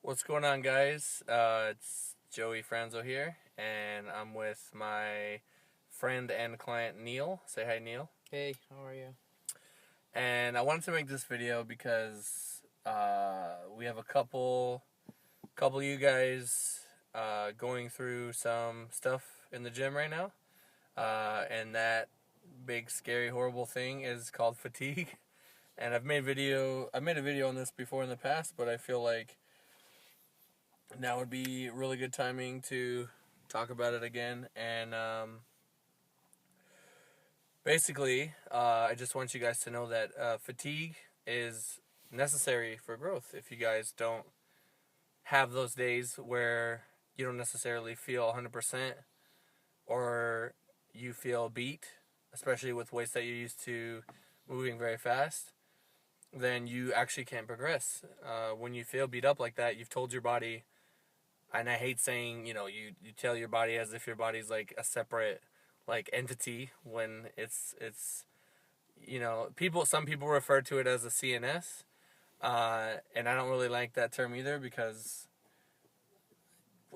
What's going on, guys? It's Joey Franzo here, and I'm with my friend and client Neil. Say hi, Neil. Hey, how are you? And I wanted to make this video because we have a couple of you guys going through some stuff in the gym right now, and that big, scary, horrible thing is called fatigue. And I made a video on this before in the past, but I feel like now would be really good timing to talk about it again. And basically, I just want you guys to know that fatigue is necessary for growth. If you guys don't have those days where you don't necessarily feel 100% or you feel beat, especially with weights that you're used to moving very fast, then you actually can't progress. When you feel beat up like that, you've told your body, and I hate saying, you tell your body as if your body's like a separate like entity when it's some people refer to it as a CNS, and I don't really like that term either because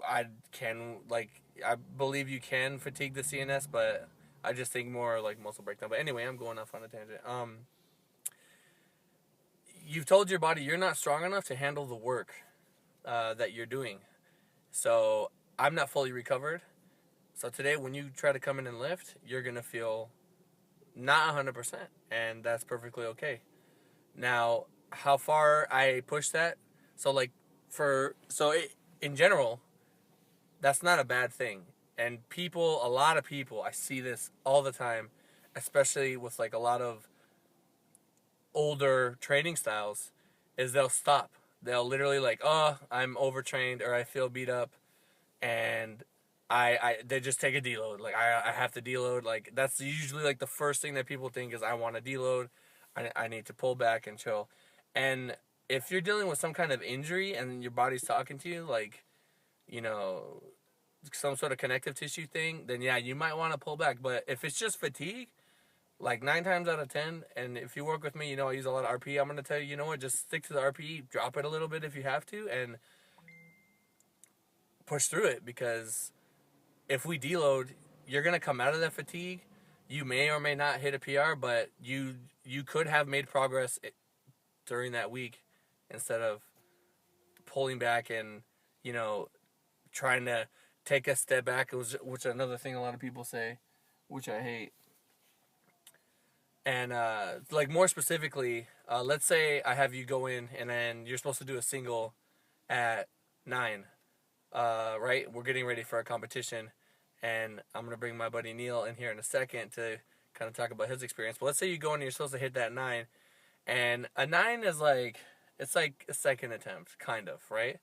I believe you can fatigue the CNS, but I just think more like muscle breakdown. But anyway, I'm going off on a tangent. You've told your body you're not strong enough to handle the work that you're doing. So I'm not fully recovered. So today, when you try to come in and lift, you're going to feel not 100%, and that's perfectly okay. Now, how far I push that, so like in general, that's not a bad thing. And a lot of people, I see this all the time, especially with like a lot of older training styles, is they'll stop. They'll literally like, oh, I'm overtrained or I feel beat up, and they just take a deload. Like I have to deload. Like that's usually like the first thing that people think is I want to deload. I need to pull back and chill. And if you're dealing with some kind of injury and your body's talking to you, like, you know, some sort of connective tissue thing, then yeah, you might want to pull back. But if it's just fatigue, like 9 times out of 10, and if you work with me, I use a lot of RPE. I'm gonna tell you, you know what, just stick to the RPE, drop it a little bit if you have to, and push through it because if we deload, you're gonna come out of that fatigue. You may or may not hit a PR, but you could have made progress during that week instead of pulling back and trying to take a step back. Which is another thing a lot of people say, which I hate. And like more specifically, let's say I have you go in and then you're supposed to do a single at 9. Right? We're getting ready for a competition, and I'm gonna bring my buddy Neil in here in a second to kind of talk about his experience. But let's say you go in and you're supposed to hit that 9, and a 9 is like it's like a second attempt, kind of, right?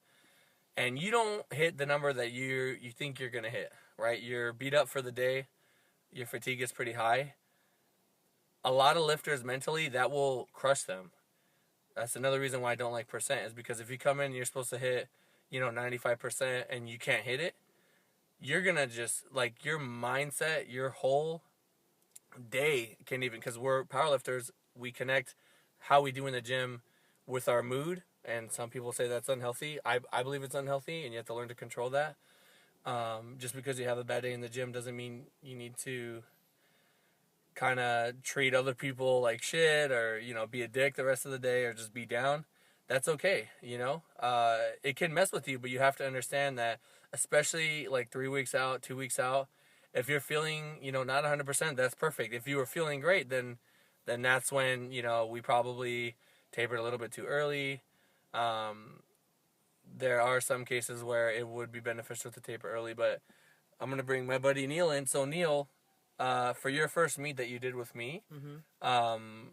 And you don't hit the number that you think you're gonna hit, right? You're beat up for the day, your fatigue is pretty high. A lot of lifters mentally that will crush them. That's another reason why I don't like percent, is because if you come in and you're supposed to hit 95% and you can't hit it, you're gonna just like your mindset, your whole day can even, because we're powerlifters, we connect how we do in the gym with our mood, and some people say that's unhealthy. I believe it's unhealthy, and you have to learn to control that. Just because you have a bad day in the gym doesn't mean you need to kind of treat other people like shit, or be a dick the rest of the day, or just be down. That's okay. It can mess with you, but you have to understand that, especially like 3 weeks out, 2 weeks out, if you're feeling not 100%, that's perfect. If you were feeling great, then that's when we probably tapered a little bit too early. There are some cases where it would be beneficial to taper early, but I'm gonna bring my buddy Neil in. So Neil, for your first meet that you did with me, Mm-hmm.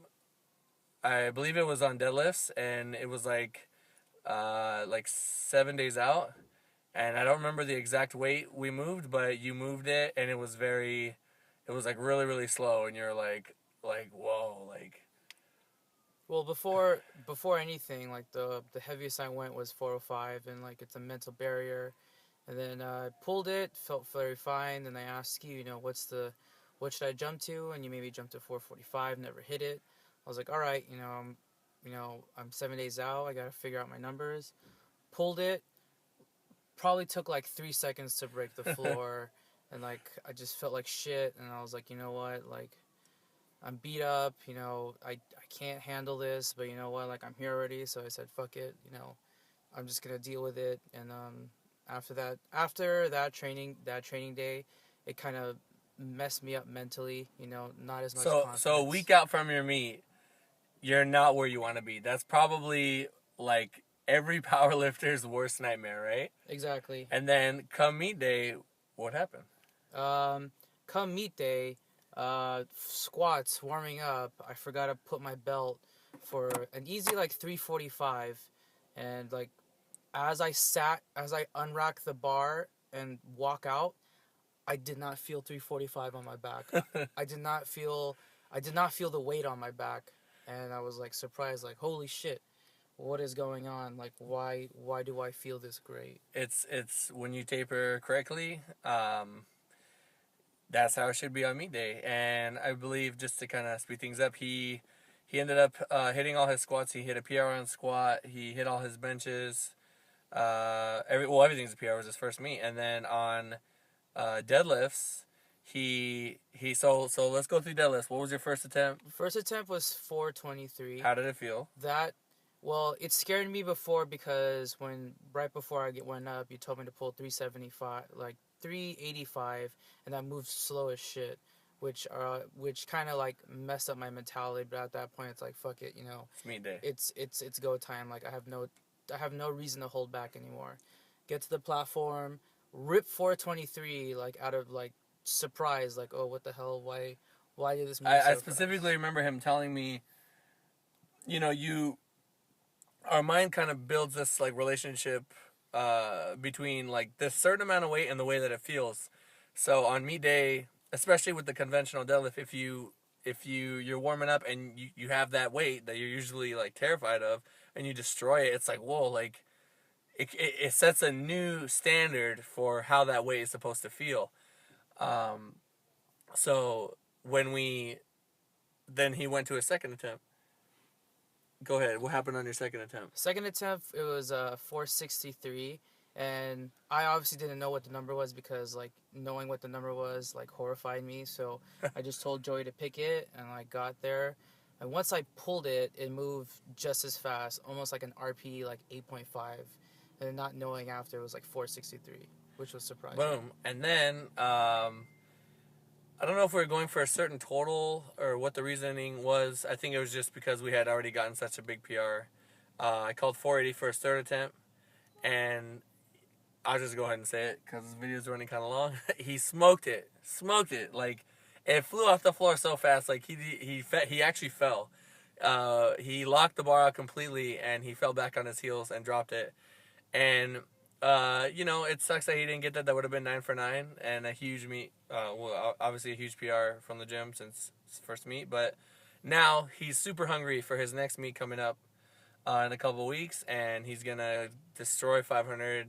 I believe it was on deadlifts, and it was like 7 days out, and I don't remember the exact weight we moved, but you moved it, and it was like really really slow, and you're like whoa, like. Well, before anything, like the heaviest I went was 405, and like it's a mental barrier. And then I pulled it, felt very fine. Then they ask you, what should I jump to? And you maybe jumped to 445, never hit it. I was like, all right, I'm 7 days out. I got to figure out my numbers. pulled it. Probably took like 3 seconds to break the floor, and like I just felt like shit. And I was like, you know what, like I'm beat up. You know, I can't handle this, but you know what, like I'm here already. So I said, fuck it. You know, I'm just gonna deal with it. And after that training day, it kind of messed me up mentally. You know, not as much So a confidence. week out from your meet, you're not where you want to be. That's probably like every powerlifter's worst nightmare, right? Exactly. And then come meet day, what happened? Come meet day, squats, warming up, I forgot to put my belt for an easy like 345, and like as I unrack the bar and walk out, I did not feel 345 on my back. I did not feel the weight on my back, and I was like surprised, like holy shit, what is going on? Like why do I feel this great? It's when you taper correctly, that's how it should be on meet day. And I believe, just to kind of speed things up, he ended up hitting all his squats. He hit a PR on squat. He hit all his benches. Everything's a PR. Was his first meet. And then on deadlifts, so let's go through deadlifts. What was your first attempt? First attempt was 423. How did it feel? Well, it scared me before because right before I went up, you told me to pull 375, like 385, and I moved slow as shit, which kind of like messed up my mentality. But at that point, it's like fuck it, you know. It's meet day. It's go time. Like I have no reason to hold back anymore. Get to the platform, rip 423, like out of like surprise, like oh what the hell, why did this move so I specifically remember him telling me, you know, our mind kind of builds this like relationship between like this certain amount of weight and the way that it feels. So on meet day, especially with the conventional deadlift, if you're warming up and you have that weight that you're usually like terrified of, and you destroy it, it's like whoa, like it sets a new standard for how that weight is supposed to feel. So then he went to a second attempt. Go ahead. What happened on your second attempt? Second attempt, it was 463, and I obviously didn't know what the number was because like knowing what the number was like horrified me. So I just told Joey to pick it, and I got there, and once I pulled it, it moved just as fast, almost like an RP like 8.5, and not knowing after it was like 463, which was surprising. Boom, and then I don't know if we were going for a certain total or what the reasoning was. I think it was just because we had already gotten such a big PR. I called 480 for his third attempt, and I'll just go ahead and say it because this video is running kind of long. He smoked it. Like, it flew off the floor so fast. Like, he actually fell. He locked the bar out completely, and he fell back on his heels and dropped it. And you know, it sucks that he didn't get that. That would have been 9 for 9 and a huge meet. Obviously a huge PR from the gym since his first meet. But now he's super hungry for his next meet coming up in a couple weeks, and he's gonna destroy 500.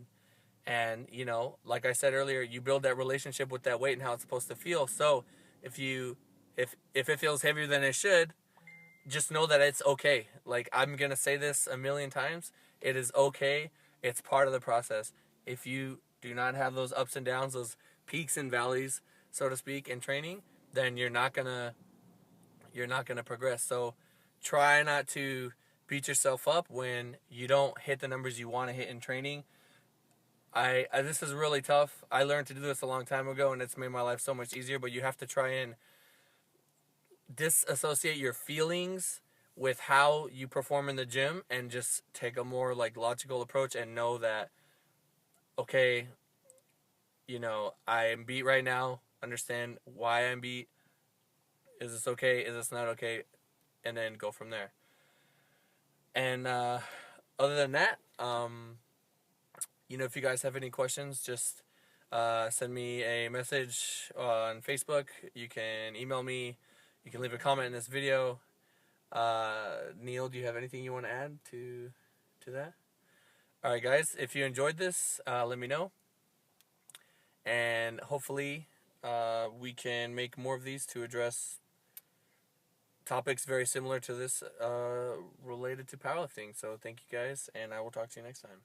And you know, like I said earlier, you build that relationship with that weight and how it's supposed to feel. So if it feels heavier than it should, just know that it's okay. Like, I'm gonna say this a million times. It is okay. It's part of the process. If you do not have those ups and downs, those peaks and valleys, so to speak, in training, then you're not gonna progress. So try not to beat yourself up when you don't hit the numbers you want to hit in training. This is really tough. I learned to do this a long time ago, and it's made my life so much easier. But you have to try and disassociate your feelings with how you perform in the gym and just take a more like logical approach and know that, okay, you know, I am beat right now. Understand why I'm beat. Is this okay? Is this not okay? And then go from there. And other than that, you know, if you guys have any questions, just send me a message on Facebook. You can email me. You can leave a comment in this video. Neil, do you have anything you want to add to that? All right, guys, if you enjoyed this, let me know. And hopefully we can make more of these to address topics very similar to this related to powerlifting. So thank you guys, and I will talk to you next time.